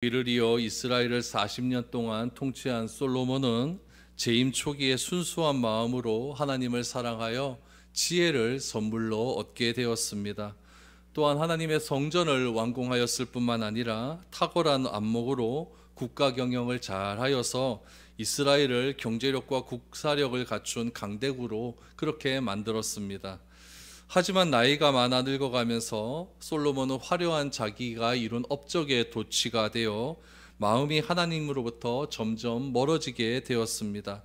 이를 이어 이스라엘을 40년 동안 통치한 솔로몬은 재임 초기에 순수한 마음으로 하나님을 사랑하여 지혜를 선물로 얻게 되었습니다. 또한 하나님의 성전을 완공하였을 뿐만 아니라 탁월한 안목으로 국가 경영을 잘하여서 이스라엘을 경제력과 국사력을 갖춘 강대국으로 그렇게 만들었습니다. 하지만 나이가 많아 늙어가면서 솔로몬은 화려한 자기가 이룬 업적에 도취가 되어 마음이 하나님으로부터 점점 멀어지게 되었습니다.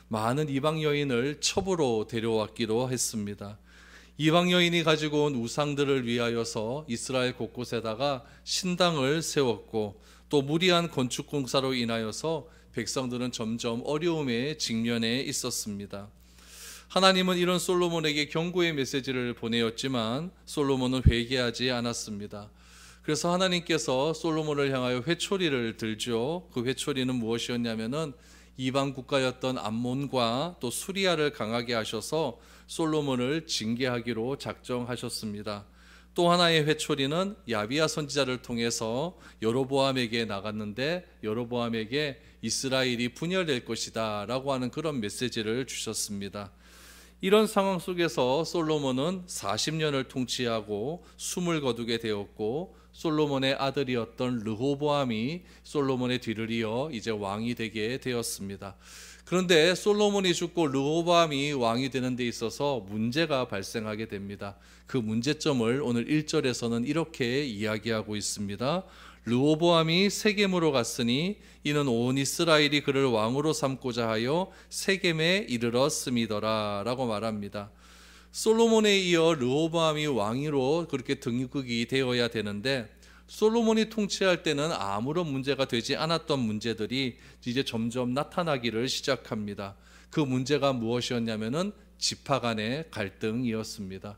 많은 이방 여인을 첩으로 데려왔기도 했습니다. 이방 여인이 가지고 온 우상들을 위하여서 이스라엘 곳곳에다가 신당을 세웠고, 또 무리한 건축 공사로 인하여서 백성들은 점점 어려움에 직면해 있었습니다. 하나님은 이런 솔로몬에게 경고의 메시지를 보내었지만 솔로몬은 회개하지 않았습니다. 그래서 하나님께서 솔로몬을 향하여 회초리를 들죠. 그 회초리는 무엇이었냐면은 이방 국가였던 암몬과 또 수리아를 강하게 하셔서 솔로몬을 징계하기로 작정하셨습니다. 또 하나의 회초리는 야비야 선지자를 통해서 여로보암에게 나갔는데, 여로보암에게 이스라엘이 분열될 것이다 라고 하는 그런 메시지를 주셨습니다. 이런 상황 속에서 솔로몬은 40년을 통치하고 숨을 거두게 되었고, 솔로몬의 아들이었던 르호보암이 솔로몬의 뒤를 이어 이제 왕이 되게 되었습니다. 그런데 솔로몬이 죽고 르호보암이 왕이 되는 데 있어서 문제가 발생하게 됩니다. 그 문제점을 오늘 1절에서는 이렇게 이야기하고 있습니다. 르호보암이 세겜으로 갔으니 이는 온 이스라엘이 그를 왕으로 삼고자 하여 세겜에 이르렀음이더라 라고 말합니다. 솔로몬에 이어 르호보암이 왕으로 그렇게 등극이 되어야 되는데, 솔로몬이 통치할 때는 아무런 문제가 되지 않았던 문제들이 이제 점점 나타나기를 시작합니다. 그 문제가 무엇이었냐면은 지파 간의 갈등이었습니다.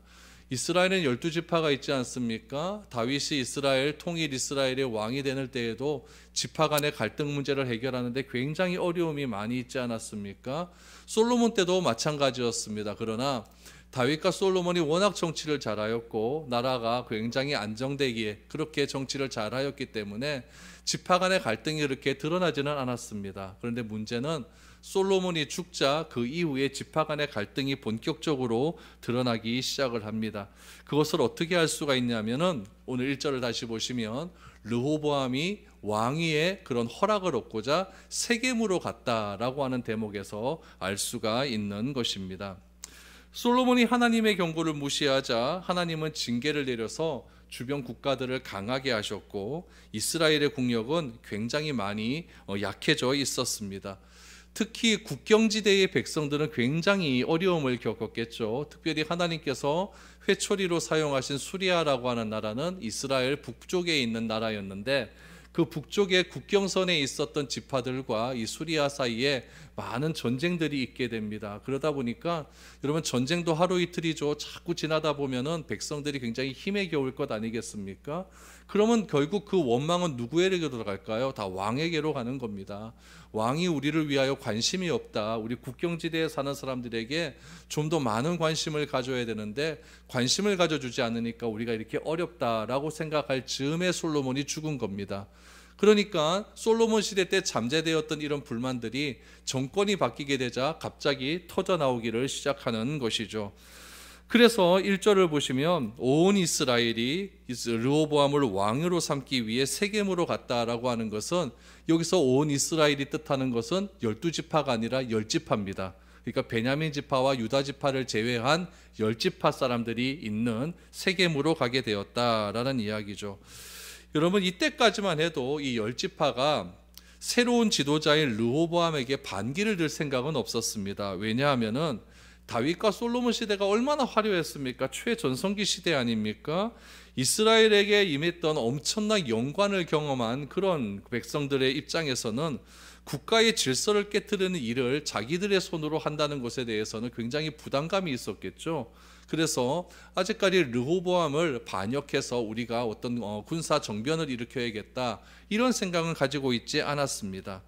이스라엘은 12지파가 있지 않습니까? 다윗이 이스라엘, 통일 이스라엘의 왕이 되는 때에도 지파 간의 갈등 문제를 해결하는데 굉장히 어려움이 많이 있지 않았습니까? 솔로몬 때도 마찬가지였습니다. 그러나 다윗과 솔로몬이 워낙 정치를 잘하였고 나라가 굉장히 안정되기에 그렇게 정치를 잘하였기 때문에 지파 간의 갈등이 그렇게 드러나지는 않았습니다. 그런데 문제는 솔로몬이 죽자 그 이후에 지파 간의 갈등이 본격적으로 드러나기 시작을 합니다. 그것을 어떻게 알 수가 있냐면은 오늘 1절을 다시 보시면 르호보암이 왕위의 그런 허락을 얻고자 세겜으로 갔다라고 하는 대목에서 알 수가 있는 것입니다. 솔로몬이 하나님의 경고를 무시하자 하나님은 징계를 내려서 주변 국가들을 강하게 하셨고, 이스라엘의 국력은 굉장히 많이 약해져 있었습니다. 특히 국경지대의 백성들은 굉장히 어려움을 겪었겠죠. 특별히 하나님께서 회초리로 사용하신 수리아라고 하는 나라는 이스라엘 북쪽에 있는 나라였는데, 그 북쪽의 국경선에 있었던 지파들과 이 수리아 사이에 많은 전쟁들이 있게 됩니다. 그러다 보니까 여러분, 전쟁도 하루 이틀이죠. 자꾸 지나다 보면은 백성들이 굉장히 힘에 겨울 것 아니겠습니까? 그러면 결국 그 원망은 누구에게로 들어갈까요? 다 왕에게로 가는 겁니다. 왕이 우리를 위하여 관심이 없다, 우리 국경지대에 사는 사람들에게 좀 더 많은 관심을 가져야 되는데 관심을 가져주지 않으니까 우리가 이렇게 어렵다라고 생각할 즈음에 솔로몬이 죽은 겁니다. 그러니까 솔로몬 시대 때 잠재되었던 이런 불만들이 정권이 바뀌게 되자 갑자기 터져 나오기를 시작하는 것이죠. 그래서 1절을 보시면 온 이스라엘이 르호보암을 왕으로 삼기 위해 세겜으로 갔다라고 하는 것은, 여기서 온 이스라엘이 뜻하는 것은 12지파가 아니라 10지파입니다. 그러니까 베냐민 지파와 유다 지파를 제외한 10지파 사람들이 있는 세겜으로 가게 되었다라는 이야기죠. 여러분, 이때까지만 해도 이 10지파가 새로운 지도자인 르호보암에게 반기를 들 생각은 없었습니다. 왜냐하면은 다윗과 솔로몬 시대가 얼마나 화려했습니까? 최전성기 시대 아닙니까? 이스라엘에게 임했던 엄청난 영광을 경험한 그런 백성들의 입장에서는 국가의 질서를 깨트리는 일을 자기들의 손으로 한다는 것에 대해서는 굉장히 부담감이 있었겠죠. 그래서 아직까지 르호보암을 반역해서 우리가 어떤 군사 정변을 일으켜야겠다, 이런 생각은 가지고 있지 않았습니다.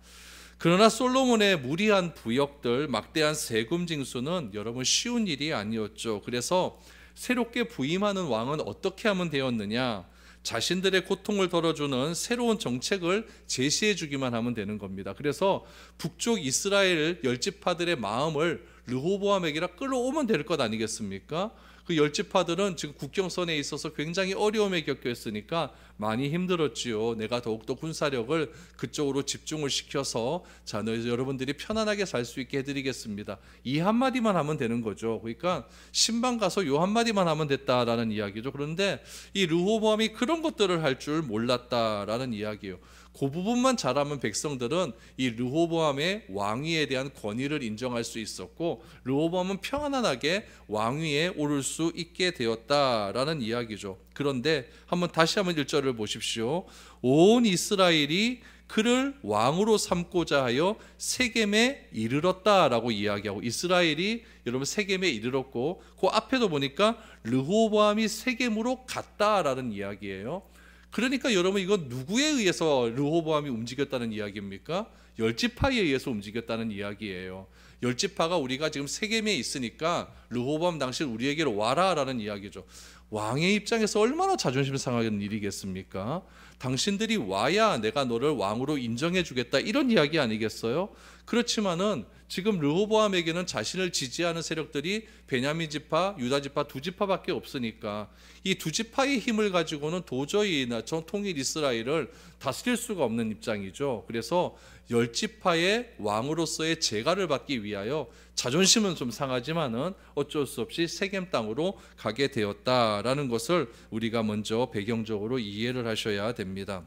그러나 솔로몬의 무리한 부역들, 막대한 세금 징수는 여러분 쉬운 일이 아니었죠. 그래서 새롭게 부임하는 왕은 어떻게 하면 되었느냐? 자신들의 고통을 덜어주는 새로운 정책을 제시해 주기만 하면 되는 겁니다. 그래서 북쪽 이스라엘 열지파들의 마음을 르호보암에게라 끌어오면 될 것 아니겠습니까? 그 열지파들은 지금 국경선에 있어서 굉장히 어려움에 겪여 있으니까 많이 힘들었지요. 내가 더욱더 군사력을 그쪽으로 집중을 시켜서 자, 여러분들이 편안하게 살 수 있게 해드리겠습니다. 이 한마디만 하면 되는 거죠. 그러니까 신방 가서 요 한마디만 하면 됐다라는 이야기죠. 그런데 이 르호보암이 그런 것들을 할 줄 몰랐다라는 이야기예요. 그 부분만 잘하면 백성들은 이 르호보암의 왕위에 대한 권위를 인정할 수 있었고, 르호보암은 평안하게 왕위에 오를 수 있게 되었다라는 이야기죠. 그런데 다시 한번 1절을 보십시오. 온 이스라엘이 그를 왕으로 삼고자 하여 세겜에 이르렀다라고 이야기하고, 이스라엘이 여러분 세겜에 이르렀고, 그 앞에도 보니까 르호보암이 세겜으로 갔다라는 이야기예요. 그러니까 여러분, 이건 누구에 의해서 르호보암이 움직였다는 이야기입니까? 열지파에 의해서 움직였다는 이야기예요. 열지파가 우리가 지금 세겜에 있으니까 르호보암 당시 우리에게로 와라라는 이야기죠. 왕의 입장에서 얼마나 자존심 상하는 일이겠습니까? 당신들이 와야 내가 너를 왕으로 인정해 주겠다, 이런 이야기 아니겠어요? 그렇지만은 지금 르호보암에게는 자신을 지지하는 세력들이 베냐민 지파, 유다 지파 두 지파밖에 없으니까 이 두 지파의 힘을 가지고는 도저히 전 통일 이스라엘을 다스릴 수가 없는 입장이죠. 그래서 열 지파의 왕으로서의 재가를 받기 위하여 자존심은 좀 상하지만은 어쩔 수 없이 세겜 땅으로 가게 되었다라는 것을 우리가 먼저 배경적으로 이해를 하셔야 됩니다.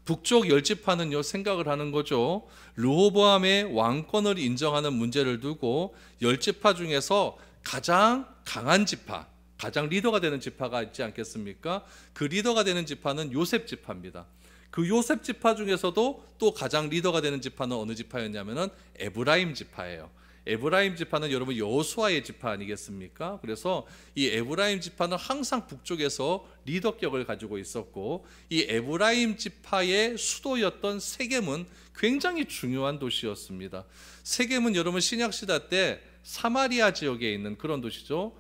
북쪽 열지파는요, 생각을 하는 거죠. 르호보암의 왕권을 인정하는 문제를 두고 열지파 중에서 가장 강한 지파, 가장 리더가 되는 지파가 있지 않겠습니까? 그 리더가 되는 지파는 요셉 지파입니다. 그 요셉 지파 중에서도 또 가장 리더가 되는 지파는 어느 지파였냐면은 에브라임 지파예요. 에브라임 지파는 여러분 여호수아의 지파 아니겠습니까? 그래서 이 에브라임 지파는 항상 북쪽에서 리더격을 가지고 있었고, 이 에브라임 지파의 수도였던 세겜은 굉장히 중요한 도시였습니다. 세겜은 여러분 신약시대 때 사마리아 지역에 있는 그런 도시죠.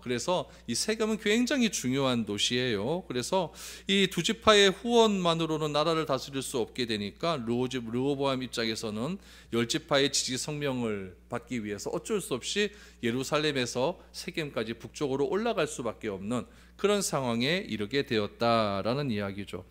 그래서 이 세겜은 굉장히 중요한 도시예요. 그래서 이 두 지파의 후원만으로는 나라를 다스릴 수 없게 되니까 르호보암 입장에서는 열 지파의 지지 성명을 받기 위해서 어쩔 수 없이 예루살렘에서 세겜까지 북쪽으로 올라갈 수밖에 없는 그런 상황에 이르게 되었다라는 이야기죠.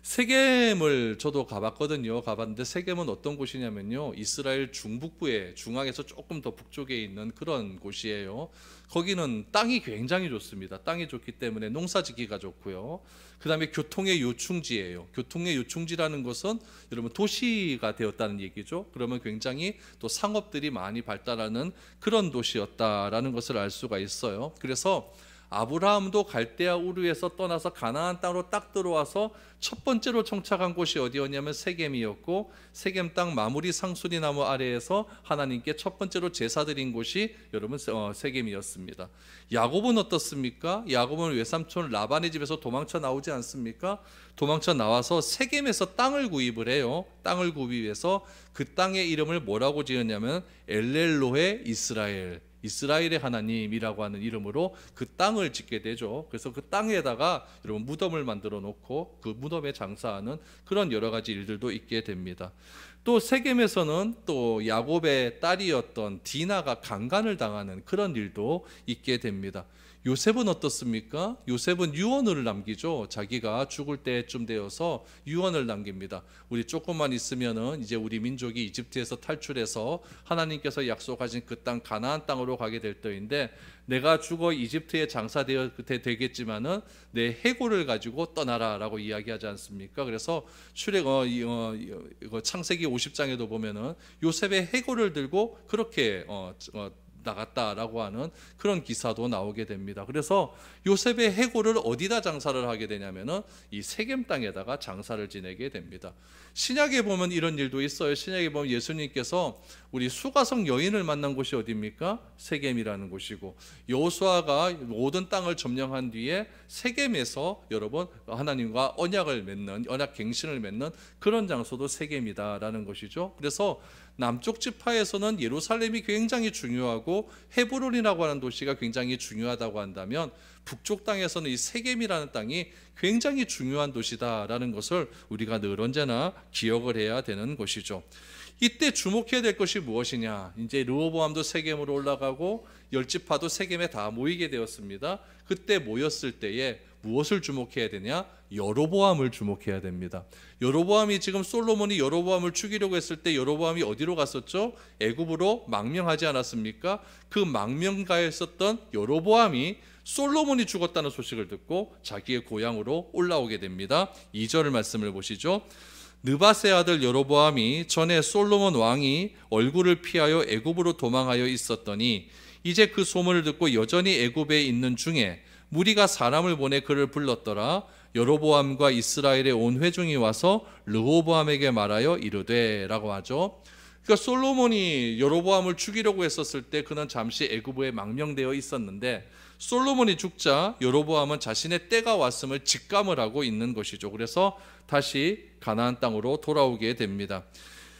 세겜을 저도 가봤는데 세겜은 어떤 곳이냐면요, 이스라엘 중북부에, 중앙에서 조금 더 북쪽에 있는 그런 곳이에요. 거기는 땅이 굉장히 좋습니다. 땅이 좋기 때문에 농사짓기가 좋고요. 그 다음에 교통의 요충지예요. 교통의 요충지라는 것은 여러분 도시가 되었다는 얘기죠. 그러면 굉장히 또 상업들이 많이 발달하는 그런 도시였다라는 것을 알 수가 있어요. 그래서 아브라함도 갈대아 우르에서 떠나서 가나안 땅으로 딱 들어와서 첫 번째로 정착한 곳이 어디였냐면 세겜이었고, 세겜 땅 마무리 상수리 나무 아래에서 하나님께 첫 번째로 제사 드린 곳이 여러분 세겜이었습니다. 야곱은 어떻습니까? 야곱은 외삼촌 라반의 집에서 도망쳐 나오지 않습니까? 도망쳐 나와서 세겜에서 땅을 구입을 해요. 땅을 구입해서 그 땅의 이름을 뭐라고 지었냐면 엘렐로헤 이스라엘, 이스라엘의 하나님이라고 하는 이름으로 그 땅을 짓게 되죠. 그래서 그 땅에다가 여러분 무덤을 만들어 놓고 그 무덤에 장사하는 그런 여러 가지 일들도 있게 됩니다. 또 세겜에서는 또 야곱의 딸이었던 디나가 강간을 당하는 그런 일도 있게 됩니다. 요셉은 어떻습니까? 요셉은 유언을 남기죠. 자기가 죽을 때쯤 되어서 유언을 남깁니다. 우리 조금만 있으면은 이제 우리 민족이 이집트에서 탈출해서 하나님께서 약속하신 그 땅 가나안 땅으로 가게 될 때인데, 내가 죽어 이집트에 장사되겠지만은 내 해골을 가지고 떠나라라고 이야기하지 않습니까? 그래서 창세기 50장에도 보면은 요셉의 해골을 들고 그렇게 나갔다라고 하는 그런 기사도 나오게 됩니다. 그래서 요셉의 해골을 어디다 장사를 하게 되냐면은 이 세겜 땅에다가 장사를 지내게 됩니다. 신약에 보면 이런 일도 있어요. 신약에 보면 예수님께서 우리 수가성 여인을 만난 곳이 어디입니까? 세겜이라는 곳이고, 여호수아가 모든 땅을 점령한 뒤에 세겜에서 여러분 하나님과 언약을 맺는, 언약 갱신을 맺는 그런 장소도 세겜이다라는 것이죠. 그래서 남쪽 지파에서는 예루살렘이 굉장히 중요하고 헤브론이라고 하는 도시가 굉장히 중요하다고 한다면, 북쪽 땅에서는 이 세겜이라는 땅이 굉장히 중요한 도시다라는 것을 우리가 늘 언제나 기억을 해야 되는 것이죠. 이때 주목해야 될 것이 무엇이냐? 이제 르호보암도 세겜으로 올라가고 열지파도 세겜에 다 모이게 되었습니다. 그때 모였을 때에 무엇을 주목해야 되냐? 여로보암을 주목해야 됩니다. 여로보암이 지금 솔로몬이 여로보암을 죽이려고 했을 때 여로보암이 어디로 갔었죠? 애굽으로 망명하지 않았습니까? 그 망명가에 있었던 여로보암이 솔로몬이 죽었다는 소식을 듣고 자기의 고향으로 올라오게 됩니다. 2절 말씀을 보시죠. 느밧의 아들 여로보암이 전에 솔로몬 왕이 얼굴을 피하여 애굽으로 도망하여 있었더니 이제 그 소문을 듣고 여전히 애굽에 있는 중에 무리가 사람을 보내 그를 불렀더라. 여로보암과 이스라엘의 온 회중이 와서 르호보암에게 말하여 이르되 라고 하죠. 그러니까 솔로몬이 여로보암을 죽이려고 했었을 때 그는 잠시 애굽에 망명되어 있었는데 솔로몬이 죽자 여로보암은 자신의 때가 왔음을 직감을 하고 있는 것이죠. 그래서 다시 가나안 땅으로 돌아오게 됩니다.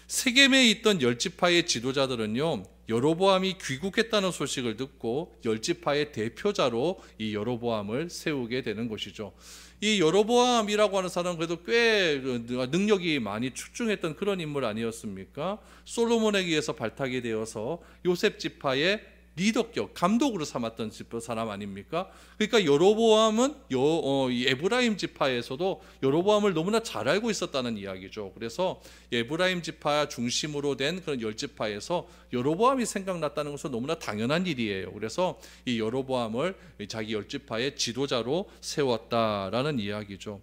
세겜에 있던 열지파의 지도자들은요, 여로보암이 귀국했다는 소식을 듣고 열지파의 대표자로 이 여로보암을 세우게 되는 것이죠. 이 여로보암이라고 하는 사람은 그래도 꽤 능력이 많이 출중했던 그런 인물 아니었습니까? 솔로몬에 의해서 발탁이 되어서 요셉 지파의 리더격, 감독으로 삼았던 사람 아닙니까? 그러니까 여로보암은 에브라임 지파에서도 여로보암을 너무나 잘 알고 있었다는 이야기죠. 그래서 에브라임 지파 중심으로 된 그런 열지파에서 여로보암이 생각났다는 것은 너무나 당연한 일이에요. 그래서 이 여로보암을 자기 열지파의 지도자로 세웠다라는 이야기죠.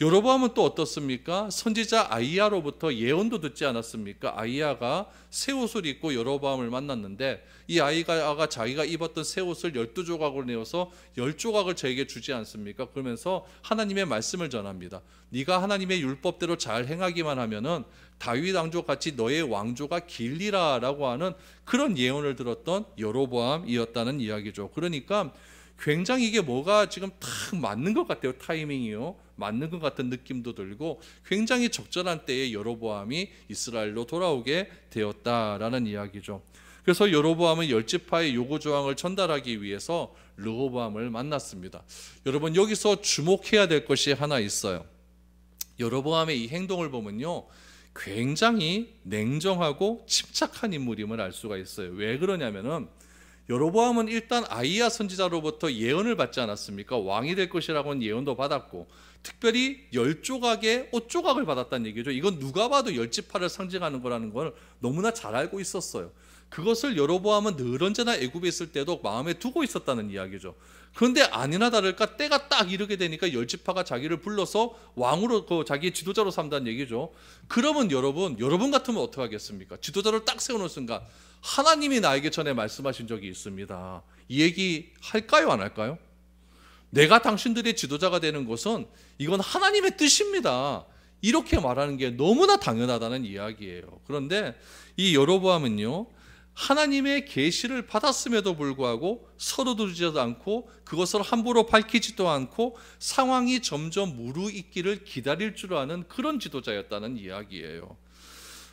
여로보암은 또 어떻습니까? 선지자 아이야로부터 예언도 듣지 않았습니까? 아이야가 새 옷을 입고 여로보암을 만났는데 이 아이야가 자기가 입었던 새 옷을 12조각으로 내어서 10조각을 저에게 주지 않습니까? 그러면서 하나님의 말씀을 전합니다. 네가 하나님의 율법대로 잘 행하기만 하면은 다윗 왕조 같이 너의 왕조가 길리라 라고 하는 그런 예언을 들었던 여로보암이었다는 이야기죠. 그러니까 굉장히 이게 뭐가 지금 딱 맞는 것 같아요. 타이밍이요. 맞는 것 같은 느낌도 들고 굉장히 적절한 때에 여로보암이 이스라엘로 돌아오게 되었다라는 이야기죠. 그래서 여로보암은 열지파의 요구조항을 전달하기 위해서 르호보암을 만났습니다. 여러분 여기서 주목해야 될 것이 하나 있어요. 여로보암의 이 행동을 보면요, 굉장히 냉정하고 침착한 인물임을 알 수가 있어요. 왜 그러냐면은 여로보암은 일단 아이야 선지자로부터 예언을 받지 않았습니까? 왕이 될 것이라고는 예언도 받았고 특별히 10조각의 옷조각을 받았다는 얘기죠. 이건 누가 봐도 열지파를 상징하는 거라는 걸 너무나 잘 알고 있었어요. 그것을 여로보암은 늘 언제나 애굽에 있을 때도 마음에 두고 있었다는 이야기죠. 그런데 아니나 다를까 때가 딱 이르게 되니까 열지파가 자기를 불러서 왕으로 자기의 지도자로 삼다는 얘기죠. 그러면 여러분 같으면 어떻게 하겠습니까? 지도자를 딱 세우는 순간 하나님이 나에게 전에 말씀하신 적이 있습니다. 이 얘기 할까요, 안 할까요? 내가 당신들의 지도자가 되는 것은 이건 하나님의 뜻입니다. 이렇게 말하는 게 너무나 당연하다는 이야기예요. 그런데 이 여로보암은요, 하나님의 계시를 받았음에도 불구하고 서두르지도 않고 그것을 함부로 밝히지도 않고 상황이 점점 무르익기를 기다릴 줄 아는 그런 지도자였다는 이야기예요.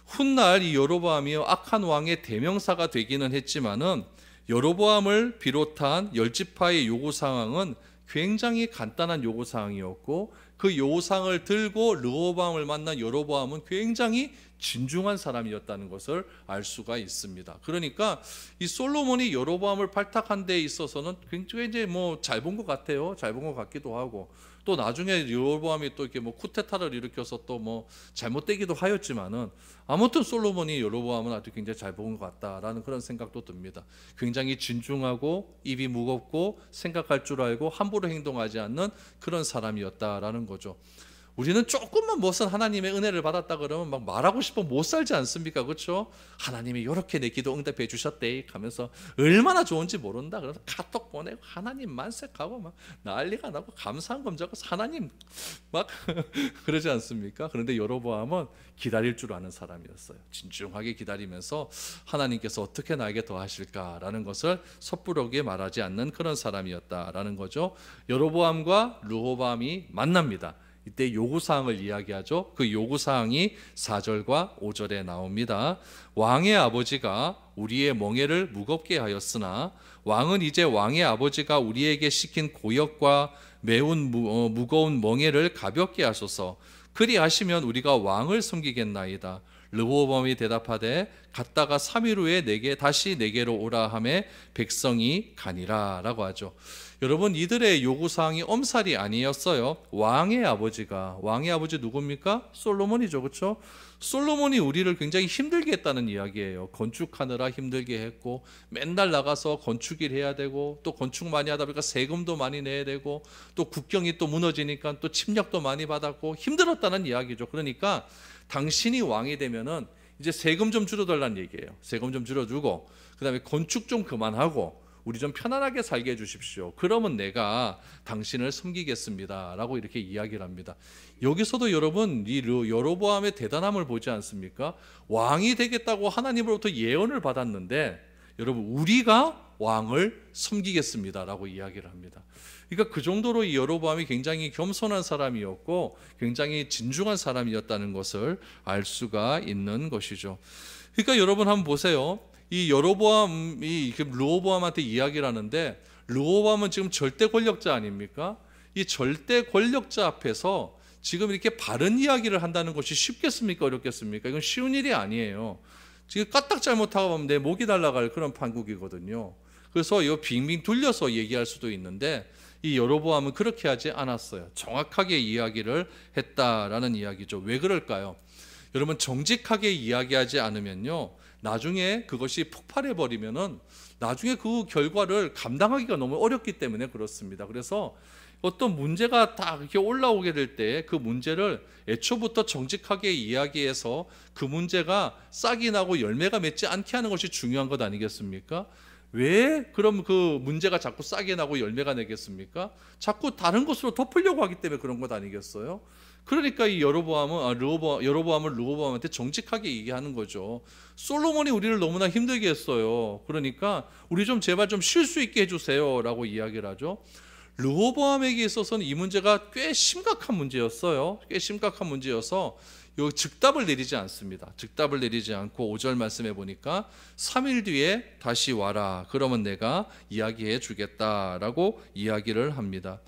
훗날 이 여로보암이 악한 왕의 대명사가 되기는 했지만은 여로보암을 비롯한 열지파의 요구사항은 굉장히 간단한 요구사항이었고 그 요구사항을 들고 르호보암을 만난 여로보암은 굉장히 진중한 사람이었다는 것을 알 수가 있습니다. 그러니까 이 솔로몬이 여로보암을 발탁한 데 있어서는 굉장히 이제 잘 본 것 같아요. 잘 본 것 같기도 하고 또 나중에 여로보암이 또 이렇게 쿠데타를 일으켜서 또 잘못되기도 하였지만은 아무튼 솔로몬이 여로보암은 아주 굉장히 잘 본 것 같다라는 그런 생각도 듭니다. 굉장히 진중하고 입이 무겁고 생각할 줄 알고 함부로 행동하지 않는 그런 사람이었다라는 거죠. 우리는 조금만 무슨 하나님의 은혜를 받았다 그러면 막 말하고 싶어 못 살지 않습니까? 그렇죠? 하나님이 이렇게 내 기도 응답해 주셨대 하면서 얼마나 좋은지 모른다. 그래서 카톡 보내고 하나님 만색하고 막 난리가 나고 감사한 금 적어서 하나님 막 그러지 않습니까? 그런데 여로보암은 기다릴 줄 아는 사람이었어요. 진중하게 기다리면서 하나님께서 어떻게 나에게 더 하실까라는 것을 섣부르게 말하지 않는 그런 사람이었다라는 거죠. 여로보암과 르호보암이 만납니다. 이때 요구사항을 이야기하죠. 그 요구사항이 4절과 5절에 나옵니다. 왕의 아버지가 우리의 멍에를 무겁게 하였으나 왕은 이제 왕의 아버지가 우리에게 시킨 고역과 매운 무거운 멍에를 가볍게 하소서. 그리하시면 우리가 왕을 섬기겠나이다. 르호보암이 대답하되 갔다가 3일 후에 다시 내게로 오라 하매 백성이 가니라 라고 하죠. 여러분, 이들의 요구사항이 엄살이 아니었어요. 왕의 아버지 누굽니까? 솔로몬이죠. 그렇죠? 솔로몬이 우리를 굉장히 힘들게 했다는 이야기예요. 건축하느라 힘들게 했고, 맨날 나가서 건축일 해야 되고, 또 건축 많이 하다 보니까 세금도 많이 내야 되고, 또 국경이 또 무너지니까 또 침략도 많이 받았고 힘들었다는 이야기죠. 그러니까 당신이 왕이 되면은 이제 세금 좀 줄여달라는 얘기예요. 세금 좀 줄여주고, 그 다음에 건축 좀 그만하고 우리 좀 편안하게 살게 해주십시오. 그러면 내가 당신을 섬기겠습니다 라고 이렇게 이야기를 합니다. 여기서도 여러분, 이 여로보암의 대단함을 보지 않습니까? 왕이 되겠다고 하나님으로부터 예언을 받았는데, 여러분, 우리가 왕을 섬기겠습니다 라고 이야기를 합니다. 그러니까 그 정도로 이 여로보암이 굉장히 겸손한 사람이었고 굉장히 진중한 사람이었다는 것을 알 수가 있는 것이죠. 그러니까 여러분 한번 보세요. 이 여로보암이 르호보암한테 이야기를 하는데, 르호보암은 지금 절대 권력자 아닙니까? 이 절대 권력자 앞에서 지금 이렇게 바른 이야기를 한다는 것이 쉽겠습니까? 어렵겠습니까? 이건 쉬운 일이 아니에요. 지금 까딱 잘못하고 하면 내 목이 날아갈 그런 판국이거든요. 그래서 이거 빙빙 돌려서 얘기할 수도 있는데, 이 여로보암은 그렇게 하지 않았어요. 정확하게 이야기를 했다라는 이야기죠. 왜 그럴까요? 여러분, 정직하게 이야기하지 않으면요, 나중에 그것이 폭발해 버리면은 나중에 그 결과를 감당하기가 너무 어렵기 때문에 그렇습니다. 그래서 어떤 문제가 딱 이렇게 올라오게 될 때 그 문제를 애초부터 정직하게 이야기해서 그 문제가 싹이 나고 열매가 맺지 않게 하는 것이 중요한 것 아니겠습니까? 왜 그럼 그 문제가 자꾸 싹이 나고 열매가 내겠습니까? 자꾸 다른 것으로 덮으려고 하기 때문에 그런 것 아니겠어요? 그러니까 이 여로보암을 르호보암한테 정직하게 얘기하는 거죠. 솔로몬이 우리를 너무나 힘들게 했어요. 그러니까 우리 좀 제발 좀 쉴 수 있게 해주세요 라고 이야기를 하죠. 르호보암에게 있어서는 이 문제가 꽤 심각한 문제였어요. 꽤 심각한 문제여서 즉답을 내리지 않습니다. 즉답을 내리지 않고 5절 말씀해 보니까 3일 뒤에 다시 와라. 그러면 내가 이야기해 주겠다라고 이야기를 합니다.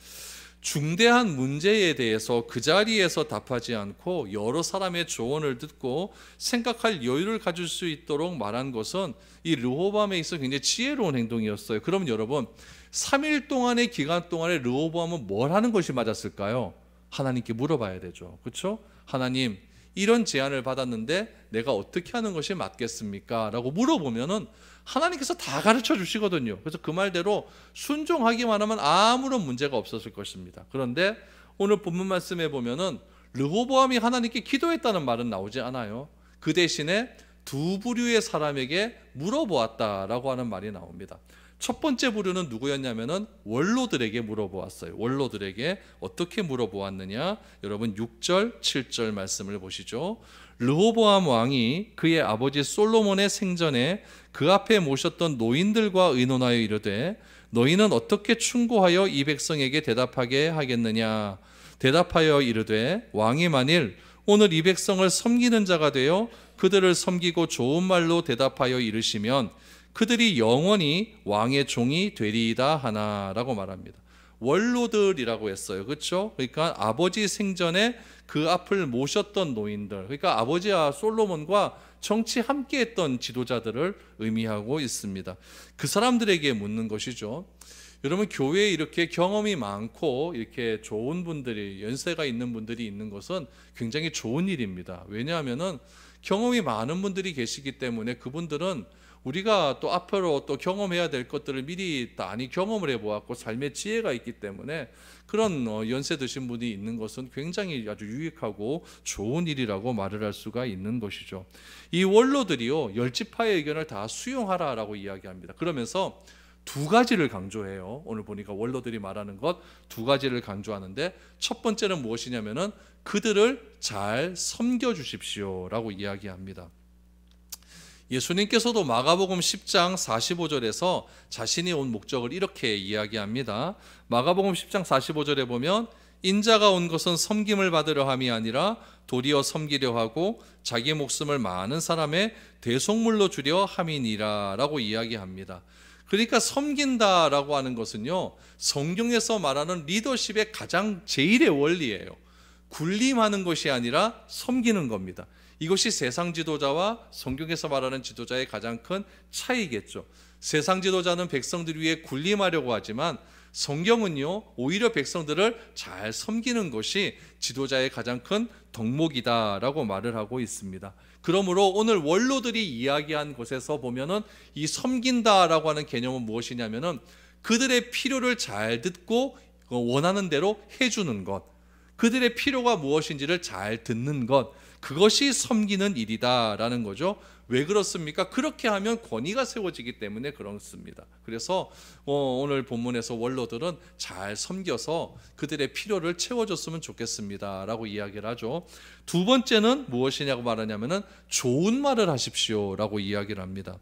중대한 문제에 대해서 그 자리에서 답하지 않고 여러 사람의 조언을 듣고 생각할 여유를 가질 수 있도록 말한 것은 이 르호보암에 있어 굉장히 지혜로운 행동이었어요. 그럼 여러분, 3일 동안의 기간 동안에 르호보암은 뭘 하는 것이 맞았을까요? 하나님께 물어봐야 되죠. 그렇죠? 하나님, 이런 제안을 받았는데 내가 어떻게 하는 것이 맞겠습니까? 라고 물어보면은 하나님께서 다 가르쳐 주시거든요. 그래서 그 말대로 순종하기만 하면 아무런 문제가 없었을 것입니다. 그런데 오늘 본문 말씀에 보면은 르호보암이 하나님께 기도했다는 말은 나오지 않아요. 그 대신에 두 부류의 사람에게 물어보았다라고 하는 말이 나옵니다. 첫 번째 부류는 누구였냐면은 원로들에게 물어보았어요. 원로들에게 어떻게 물어보았느냐? 여러분 6절, 7절 말씀을 보시죠. 르호보암 왕이 그의 아버지 솔로몬의 생전에 그 앞에 모셨던 노인들과 의논하여 이르되 너희는 어떻게 충고하여 이 백성에게 대답하게 하겠느냐? 대답하여 이르되 왕이 만일 오늘 이 백성을 섬기는 자가 되어 그들을 섬기고 좋은 말로 대답하여 이르시면 그들이 영원히 왕의 종이 되리이다 하나라고 말합니다. 원로들이라고 했어요. 그렇죠? 그러니까 아버지 생전에 그 앞을 모셨던 노인들, 그러니까 아버지와 솔로몬과 정치 함께 했던 지도자들을 의미하고 있습니다. 그 사람들에게 묻는 것이죠. 여러분, 교회에 이렇게 경험이 많고 이렇게 좋은 분들이, 연세가 있는 분들이 있는 것은 굉장히 좋은 일입니다. 왜냐하면은 경험이 많은 분들이 계시기 때문에 그분들은 우리가 또 앞으로 또 경험해야 될 것들을 미리 많이 경험을 해보았고 삶의 지혜가 있기 때문에 그런 연세 드신 분이 있는 것은 굉장히 아주 유익하고 좋은 일이라고 말을 할 수가 있는 것이죠. 이 원로들이요, 열지파의 의견을 다 수용하라라고 이야기합니다. 그러면서 두 가지를 강조해요. 오늘 보니까 원로들이 말하는 것 두 가지를 강조하는데, 첫 번째는 무엇이냐면은 그들을 잘 섬겨 주십시오라고 이야기합니다. 예수님께서도 마가복음 10장 45절에서 자신이 온 목적을 이렇게 이야기합니다. 마가복음 10장 45절에 보면 인자가 온 것은 섬김을 받으려 함이 아니라 도리어 섬기려 하고 자기 목숨을 많은 사람의 대속물로 주려 함이니라 라고 이야기합니다. 그러니까 섬긴다라고 하는 것은요, 성경에서 말하는 리더십의 가장 제일의 원리예요. 군림하는 것이 아니라 섬기는 겁니다. 이것이 세상 지도자와 성경에서 말하는 지도자의 가장 큰 차이겠죠. 세상 지도자는 백성들 위해 군림하려고 하지만 성경은요, 오히려 백성들을 잘 섬기는 것이 지도자의 가장 큰 덕목이다라고 말을 하고 있습니다. 그러므로 오늘 원로들이 이야기한 곳에서 보면은 이 섬긴다라고 하는 개념은 무엇이냐면은 그들의 필요를 잘 듣고 원하는 대로 해주는 것, 그들의 필요가 무엇인지를 잘 듣는 것, 그것이 섬기는 일이다라는 거죠. 왜 그렇습니까? 그렇게 하면 권위가 세워지기 때문에 그렇습니다. 그래서 오늘 본문에서 원로들은 잘 섬겨서 그들의 필요를 채워줬으면 좋겠습니다 라고 이야기를 하죠. 두 번째는 무엇이냐고 말하냐면은 좋은 말을 하십시오 라고 이야기를 합니다.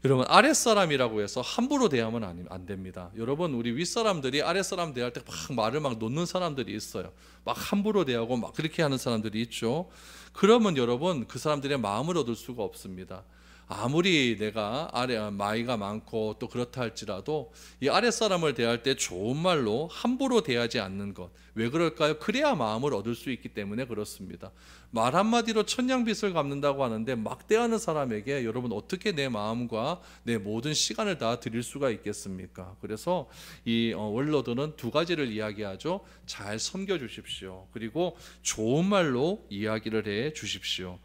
여러분, 아랫사람이라고 해서 함부로 대하면 안 됩니다. 여러분, 우리 윗사람들이 아랫사람 대할 때 막 말을 막 놓는 사람들이 있어요. 막 함부로 대하고 막 그렇게 하는 사람들이 있죠. 그러면 여러분, 그 사람들의 마음을 얻을 수가 없습니다. 아무리 내가 나이가 많고 또 그렇다 할지라도 이 아랫사람을 대할 때 좋은 말로 함부로 대하지 않는 것, 왜 그럴까요? 그래야 마음을 얻을 수 있기 때문에 그렇습니다. 말 한마디로 천냥빚을 갚는다고 하는데 막 대하는 사람에게 여러분 어떻게 내 마음과 내 모든 시간을 다 드릴 수가 있겠습니까? 그래서 이 원로들은 두 가지를 이야기하죠. 잘 섬겨주십시오. 그리고 좋은 말로 이야기를 해 주십시오.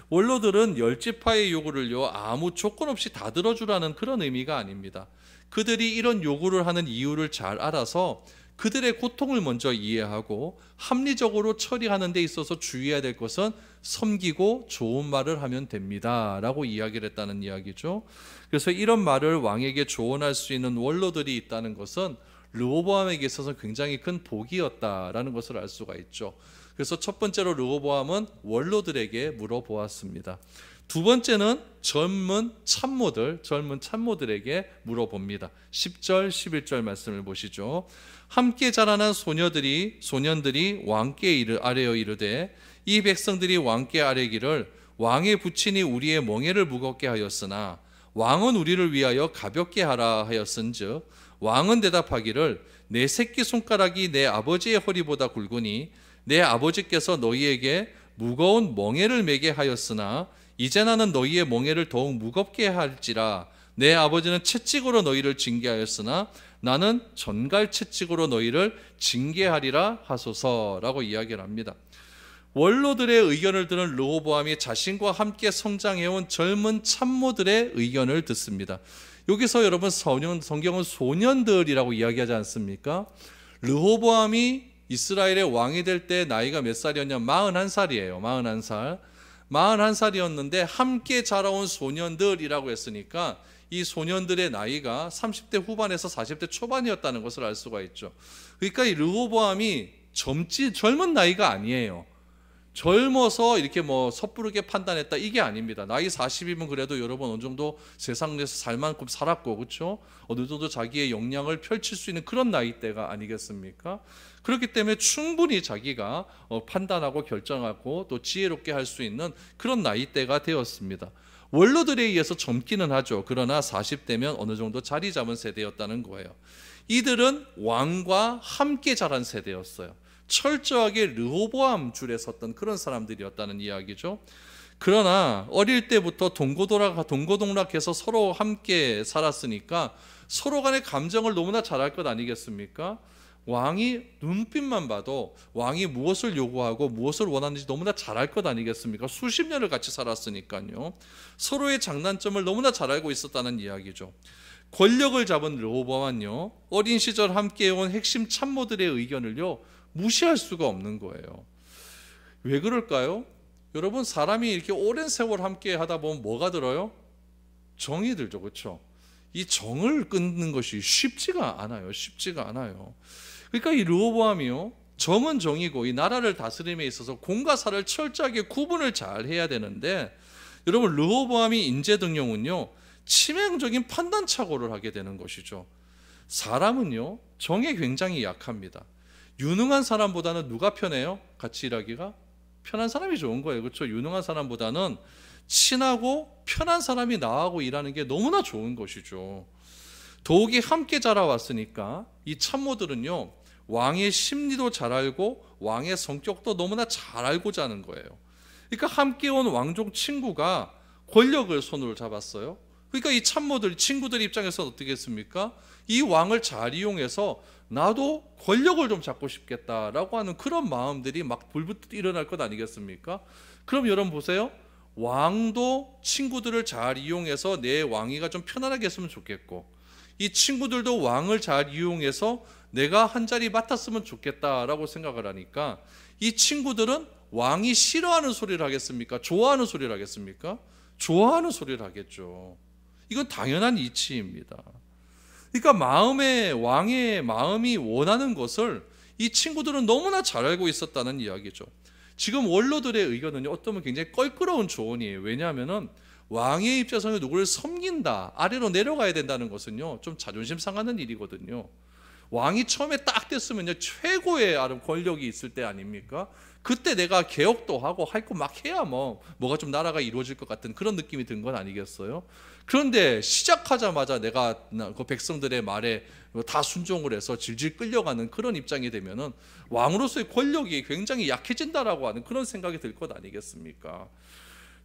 원로들은 열지파의 요구를요, 아무 조건 없이 다 들어주라는 그런 의미가 아닙니다. 그들이 이런 요구를 하는 이유를 잘 알아서 그들의 고통을 먼저 이해하고 합리적으로 처리하는 데 있어서 주의해야 될 것은 섬기고 좋은 말을 하면 됩니다 라고 이야기를 했다는 이야기죠. 그래서 이런 말을 왕에게 조언할 수 있는 원로들이 있다는 것은 르호보암에게 있어서 굉장히 큰 복이었다라는 것을 알 수가 있죠. 그래서 첫 번째로 르호보암은 원로들에게 물어보았습니다. 두 번째는 젊은 참모들에게 물어봅니다. 10절 11절 말씀을 보시죠. 함께 자라난 소년들이 왕께 아뢰어 이르되 이 백성들이 왕께 아뢰기를 왕의 부친이 우리의 멍에를 무겁게 하였으나 왕은 우리를 위하여 가볍게 하라 하였은즉 왕은 대답하기를 내 새끼손가락이 내 아버지의 허리보다 굵으니 내 아버지께서 너희에게 무거운 멍에를 매게 하였으나 이제 나는 너희의 멍에를 더욱 무겁게 할지라. 내 아버지는 채찍으로 너희를 징계하였으나 나는 전갈 채찍으로 너희를 징계하리라 하소서라고 이야기를 합니다. 원로들의 의견을 들은 르호보암이 자신과 함께 성장해온 젊은 참모들의 의견을 듣습니다. 여기서 여러분 성경은 소년들이라고 이야기하지 않습니까? 르호보암이 이스라엘의 왕이 될 때 나이가 몇 살이었냐? 41살이에요. 41살. 41살이었는데 함께 자라온 소년들이라고 했으니까 이 소년들의 나이가 30대 후반에서 40대 초반이었다는 것을 알 수가 있죠. 그러니까 이 르호보암이 젊은 나이가 아니에요. 젊어서 이렇게 섣부르게 판단했다 이게 아닙니다. 나이 40이면 그래도 여러분 어느 정도 세상에서 살 만큼 살았고, 그렇죠? 어느 정도 자기의 역량을 펼칠 수 있는 그런 나이대가 아니겠습니까? 그렇기 때문에 충분히 자기가 판단하고 결정하고 또 지혜롭게 할 수 있는 그런 나이대가 되었습니다. 원로들에 의해서 젊기는 하죠. 그러나 40대면 어느 정도 자리 잡은 세대였다는 거예요. 이들은 왕과 함께 자란 세대였어요. 철저하게 르호보암 줄에 섰던 그런 사람들이었다는 이야기죠. 그러나 어릴 때부터 동고동락해서 서로 함께 살았으니까 서로 간의 감정을 너무나 잘 알 것 아니겠습니까? 왕이 눈빛만 봐도 왕이 무엇을 요구하고 무엇을 원하는지 너무나 잘 알 것 아니겠습니까? 수십 년을 같이 살았으니까요. 서로의 장단점을 너무나 잘 알고 있었다는 이야기죠. 권력을 잡은 르호보암은요, 어린 시절 함께해온 핵심 참모들의 의견을요 무시할 수가 없는 거예요. 왜 그럴까요? 여러분, 사람이 이렇게 오랜 세월 함께 하다 보면 뭐가 들어요? 정이 들죠. 그렇죠? 이 정을 끊는 것이 쉽지가 않아요. 그러니까 이 르호보암이요, 정은 정이고 이 나라를 다스림에 있어서 공과 사를 철저하게 구분을 잘 해야 되는데, 여러분, 르호보암이 인재등용은요 치명적인 판단착오를 하게 되는 것이죠. 사람은요 정에 굉장히 약합니다. 유능한 사람보다는 누가 편해요? 같이 일하기가? 편한 사람이 좋은 거예요. 그렇죠? 유능한 사람보다는 친하고 편한 사람이 나하고 일하는 게 너무나 좋은 것이죠. 더욱이 함께 자라왔으니까 이 참모들은요, 왕의 심리도 잘 알고 왕의 성격도 너무나 잘 알고자 하는 거예요. 그러니까 함께 온 왕족 친구가 권력을 손으로 잡았어요. 그러니까 이 참모들, 친구들 입장에서 어떻게 했습니까? 이 왕을 잘 이용해서 나도 권력을 좀 잡고 싶겠다라고 하는 그런 마음들이 막 불붙 일어날 것 아니겠습니까? 그럼 여러분 보세요. 왕도 친구들을 잘 이용해서 내 왕위가 좀 편안하게 했으면 좋겠고, 이 친구들도 왕을 잘 이용해서 내가 한 자리 맡았으면 좋겠다라고 생각을 하니까 이 친구들은 왕이 싫어하는 소리를 하겠습니까? 좋아하는 소리를 하겠습니까? 좋아하는 소리를 하겠죠. 이건 당연한 이치입니다. 그러니까 왕의 마음이 원하는 것을 이 친구들은 너무나 잘 알고 있었다는 이야기죠. 지금 원로들의 의견은요, 어쩌면 굉장히 껄끄러운 조언이에요. 왜냐하면은 왕의 입장에서는 누구를 섬긴다, 아래로 내려가야 된다는 것은요, 좀 자존심 상하는 일이거든요. 왕이 처음에 딱 됐으면요, 최고의 권력이 있을 때 아닙니까? 그때 내가 개혁도 하고 할 거 막 해야 뭐가 좀 나라가 이루어질 것 같은 그런 느낌이 든 건 아니겠어요? 그런데 시작하자마자 내가 그 백성들의 말에 다 순종을 해서 질질 끌려가는 그런 입장이 되면은 왕으로서의 권력이 굉장히 약해진다라고 하는 그런 생각이 들 것 아니겠습니까?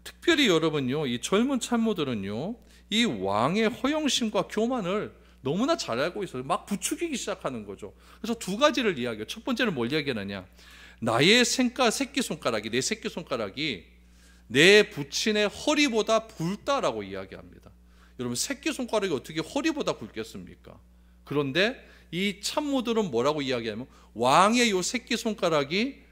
특별히 여러분요, 이 젊은 참모들은요, 이 왕의 허영심과 교만을 너무나 잘 알고 있어요. 막 부추기기 시작하는 거죠. 그래서 두 가지를 이야기해요. 첫 번째는 뭘 이야기하느냐? 나의 새끼손가락이, 내 새끼손가락이 내 부친의 허리보다 굵다라고 이야기합니다. 여러분, 새끼손가락이 어떻게 허리보다 굵겠습니까? 그런데 이 참모들은 뭐라고 이야기하냐면 왕의 요 새끼손가락이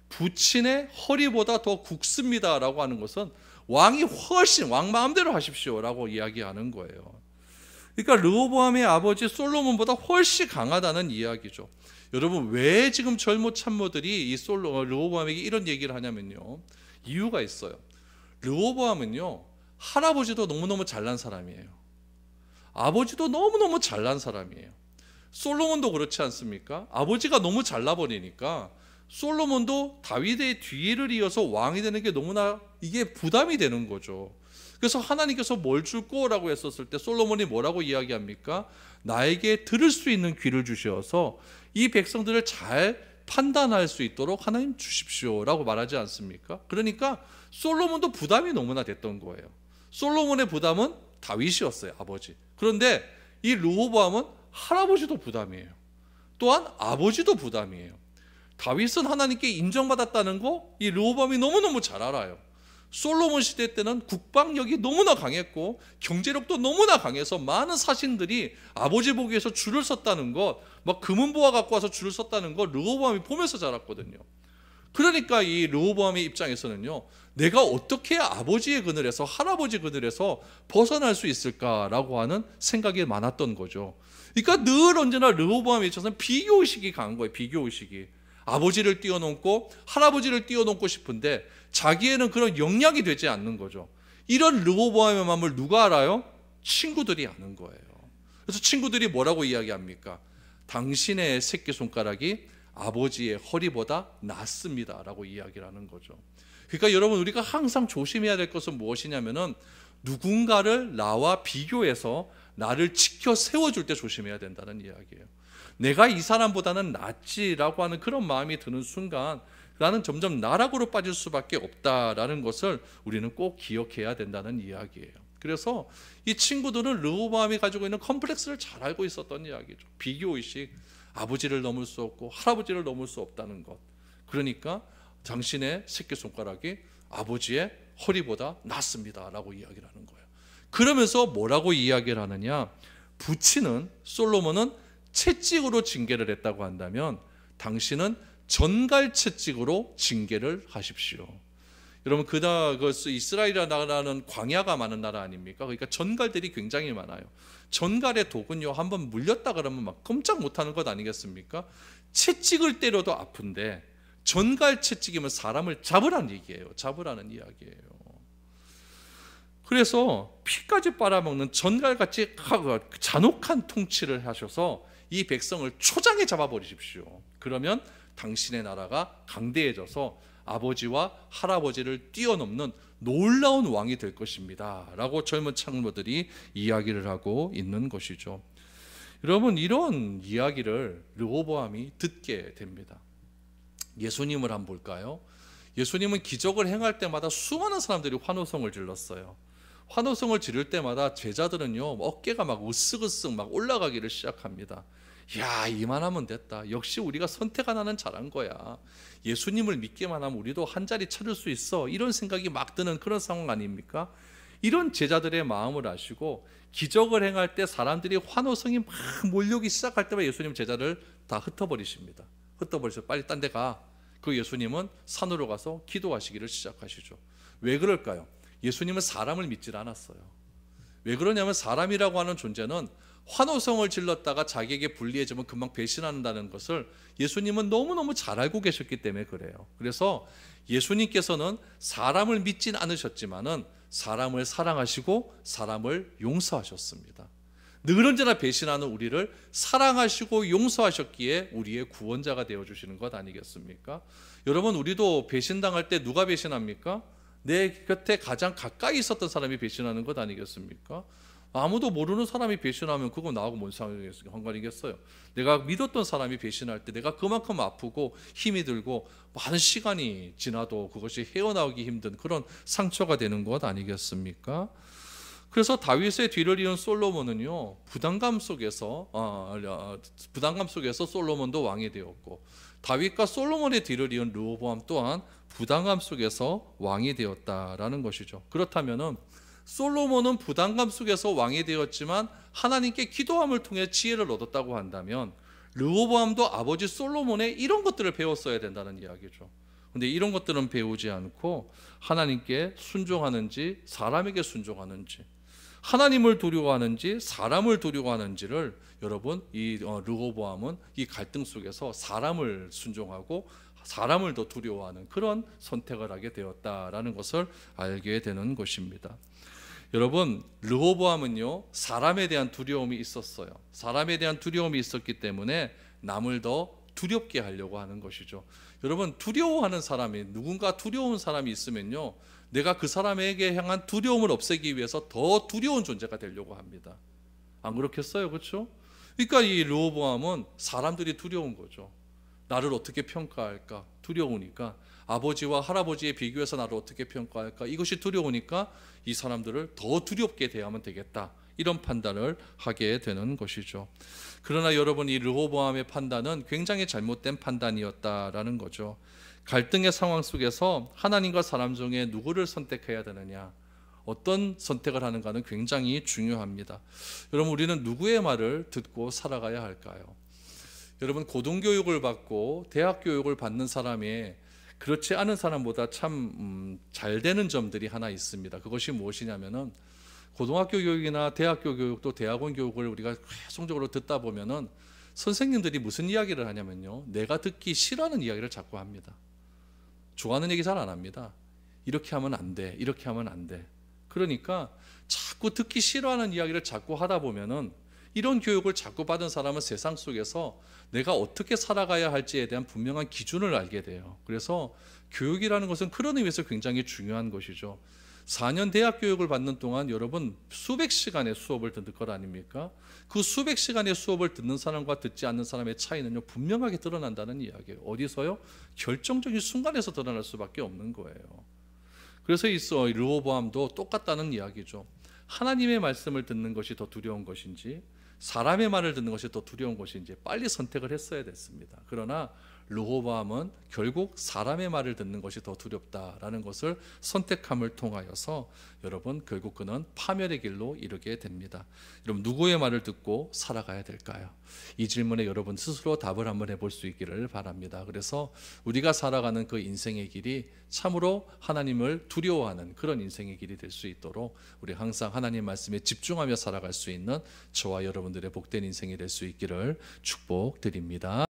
부친의 허리보다 더 굵습니다라고 하는 것은 왕이 훨씬 왕 마음대로 하십시오라고 이야기하는 거예요. 그러니까 르호보암의 아버지 솔로몬보다 훨씬 강하다는 이야기죠. 여러분, 왜 지금 젊은 참모들이 이 르호보암에게 이런 얘기를 하냐면요, 이유가 있어요. 르호보암은요, 할아버지도 너무너무 잘난 사람이에요. 아버지도 너무너무 잘난 사람이에요. 솔로몬도 그렇지 않습니까? 아버지가 너무 잘나버리니까 솔로몬도 다윗의 뒤를 이어서 왕이 되는 게 너무나 이게 부담이 되는 거죠. 그래서 하나님께서 뭘 줄 거라고 했었을 때 솔로몬이 뭐라고 이야기합니까? 나에게 들을 수 있는 귀를 주셔서 이 백성들을 잘 판단할 수 있도록 하나님 주십시오라고 말하지 않습니까? 그러니까 솔로몬도 부담이 너무나 됐던 거예요. 솔로몬의 부담은 다윗이었어요, 아버지. 그런데 이 르호보암은 할아버지도 부담이에요. 또한 아버지도 부담이에요. 다윗은 하나님께 인정받았다는 거 이 르호보암이 너무너무 잘 알아요. 솔로몬 시대 때는 국방력이 너무나 강했고 경제력도 너무나 강해서 많은 사신들이 아버지 보기 위해서 줄을 섰다는 것, 막 금은보화 갖고 와서 줄을 섰다는 것 르호보암이 보면서 자랐거든요. 그러니까 이 르호보암의 입장에서는요, 내가 어떻게 해야 아버지의 그늘에서, 할아버지 그늘에서 벗어날 수 있을까라고 하는 생각이 많았던 거죠. 그러니까 늘 언제나 르호보암에 있어서는 비교의식이 강한 거예요. 비교의식이. 아버지를 뛰어넘고 할아버지를 뛰어넘고 싶은데 자기에는 그런 역량이 되지 않는 거죠. 이런 르호보암의 마음을 누가 알아요? 친구들이 아는 거예요. 그래서 친구들이 뭐라고 이야기합니까? 당신의 새끼손가락이 아버지의 허리보다 낫습니다 라고 이야기를 하는 거죠. 그러니까 여러분, 우리가 항상 조심해야 될 것은 무엇이냐면은 누군가를 나와 비교해서 나를 지켜 세워줄 때 조심해야 된다는 이야기예요. 내가 이 사람보다는 낫지라고 하는 그런 마음이 드는 순간 나는 점점 나락으로 빠질 수밖에 없다라는 것을 우리는 꼭 기억해야 된다는 이야기예요. 그래서 이 친구들은 르호보암이 가지고 있는 컴플렉스를 잘 알고 있었던 이야기죠. 비교의식, 아버지를 넘을 수 없고 할아버지를 넘을 수 없다는 것. 그러니까 당신의 새끼손가락이 아버지의 허리보다 낫습니다라고 이야기를 하는 거예요. 그러면서 뭐라고 이야기를 하느냐? 부친은, 솔로몬은 채찍으로 징계를 했다고 한다면 당신은 전갈 채찍으로 징계를 하십시오. 여러분, 이스라엘이라는 나라는 광야가 많은 나라 아닙니까? 그러니까 전갈들이 굉장히 많아요. 전갈의 독은요, 한번 물렸다 그러면 막 꼼짝 못하는 것 아니겠습니까? 채찍을 때려도 아픈데 전갈 채찍이면 사람을 잡으라는 얘기예요. 잡으라는 이야기예요. 그래서 피까지 빨아먹는 전갈같이 잔혹한 통치를 하셔서 이 백성을 초장에 잡아버리십시오. 그러면 당신의 나라가 강대해져서 아버지와 할아버지를 뛰어넘는 놀라운 왕이 될 것입니다 라고 젊은 장로들이 이야기를 하고 있는 것이죠. 여러분, 이런 이야기를 르호보암이 듣게 됩니다. 예수님을 한번 볼까요? 예수님은 기적을 행할 때마다 수많은 사람들이 환호성을 질렀어요. 환호성을 지를 때마다 제자들은요, 어깨가 막 으쓱으쓱 막 올라가기를 시작합니다. 야, 이만하면 됐다. 역시 우리가 선택 하나는 잘한 거야. 예수님을 믿기만 하면 우리도 한 자리 차릴 수 있어. 이런 생각이 막 드는 그런 상황 아닙니까? 이런 제자들의 마음을 아시고 기적을 행할 때 사람들이 환호성이 막 몰려오기 시작할 때마다 예수님 제자를 다 흩어버리십니다. 흩어버리셔서 빨리 딴 데 가. 그 예수님은 산으로 가서 기도하시기를 시작하시죠. 왜 그럴까요? 예수님은 사람을 믿질 않았어요. 왜 그러냐면 사람이라고 하는 존재는 환호성을 질렀다가 자기에게 불리해지면 금방 배신한다는 것을 예수님은 너무너무 잘 알고 계셨기 때문에 그래요. 그래서 예수님께서는 사람을 믿진 않으셨지만은 사람을 사랑하시고 사람을 용서하셨습니다. 늘 언제나 배신하는 우리를 사랑하시고 용서하셨기에 우리의 구원자가 되어주시는 것 아니겠습니까? 여러분, 우리도 배신당할 때 누가 배신합니까? 내 곁에 가장 가까이 있었던 사람이 배신하는 것 아니겠습니까? 아무도 모르는 사람이 배신하면 그거 나하고 뭔 상관이겠어요? 내가 믿었던 사람이 배신할 때 내가 그만큼 아프고 힘이 들고 많은 시간이 지나도 그것이 헤어나오기 힘든 그런 상처가 되는 것 아니겠습니까? 그래서 다윗의 뒤를 이은 솔로몬은요, 부담감 속에서 솔로몬도 왕이 되었고, 다윗과 솔로몬의 뒤를 이은 르호보암 또한 부담감 속에서 왕이 되었다라는 것이죠. 그렇다면은 솔로몬은 부담감 속에서 왕이 되었지만 하나님께 기도함을 통해 지혜를 얻었다고 한다면 르호보암도 아버지 솔로몬의 이런 것들을 배웠어야 된다는 이야기죠. 근데 이런 것들은 배우지 않고 하나님께 순종하는지 사람에게 순종하는지, 하나님을 두려워하는지 사람을 두려워하는지를 여러분, 이 르호보암은 이 갈등 속에서 사람을 순종하고 사람을 더 두려워하는 그런 선택을 하게 되었다라는 것을 알게 되는 것입니다. 여러분, 르호보암은요, 사람에 대한 두려움이 있었어요. 사람에 대한 두려움이 있었기 때문에 남을 더 두렵게 하려고 하는 것이죠. 여러분, 두려워하는 사람이, 누군가 두려운 사람이 있으면요, 내가 그 사람에게 향한 두려움을 없애기 위해서 더 두려운 존재가 되려고 합니다. 안 그렇겠어요? 그렇죠? 그러니까 이 르호보암은 사람들이 두려운 거죠. 나를 어떻게 평가할까? 두려우니까. 아버지와 할아버지에 비교해서 나를 어떻게 평가할까? 이것이 두려우니까 이 사람들을 더 두렵게 대하면 되겠다, 이런 판단을 하게 되는 것이죠. 그러나 여러분, 이 르호보암의 판단은 굉장히 잘못된 판단이었다라는 거죠. 갈등의 상황 속에서 하나님과 사람 중에 누구를 선택해야 되느냐, 어떤 선택을 하는가는 굉장히 중요합니다. 여러분, 우리는 누구의 말을 듣고 살아가야 할까요? 여러분, 고등교육을 받고 대학교육을 받는 사람이 그렇지 않은 사람보다 참 잘 되는 점들이 하나 있습니다. 그것이 무엇이냐면은, 고등학교 교육이나 대학교 교육도 대학원 교육을 우리가 계속적으로 듣다 보면은 선생님들이 무슨 이야기를 하냐면요, 내가 듣기 싫어하는 이야기를 자꾸 합니다. 좋아하는 얘기 잘 안 합니다. 이렇게 하면 안 돼, 이렇게 하면 안 돼. 그러니까 자꾸 듣기 싫어하는 이야기를 자꾸 하다 보면은 이런 교육을 자꾸 받은 사람은 세상 속에서 내가 어떻게 살아가야 할지에 대한 분명한 기준을 알게 돼요. 그래서 교육이라는 것은 그런 의미에서 굉장히 중요한 것이죠. 4년 대학 교육을 받는 동안 여러분 수백 시간의 수업을 듣는 것 아닙니까? 그 수백 시간의 수업을 듣는 사람과 듣지 않는 사람의 차이는요, 분명하게 드러난다는 이야기예요. 어디서요? 결정적인 순간에서 드러날 수밖에 없는 거예요. 그래서 이 르호보암도 똑같다는 이야기죠. 하나님의 말씀을 듣는 것이 더 두려운 것인지 사람의 말을 듣는 것이 더 두려운 것인지 빨리 선택을 했어야 됐습니다. 그러나 르호보암은 결국 사람의 말을 듣는 것이 더 두렵다라는 것을 선택함을 통하여서 여러분, 결국 그는 파멸의 길로 이르게 됩니다. 여러분, 누구의 말을 듣고 살아가야 될까요? 이 질문에 여러분 스스로 답을 한번 해볼 수 있기를 바랍니다. 그래서 우리가 살아가는 그 인생의 길이 참으로 하나님을 두려워하는 그런 인생의 길이 될 수 있도록 우리 항상 하나님 말씀에 집중하며 살아갈 수 있는 저와 여러분들의 복된 인생이 될 수 있기를 축복드립니다.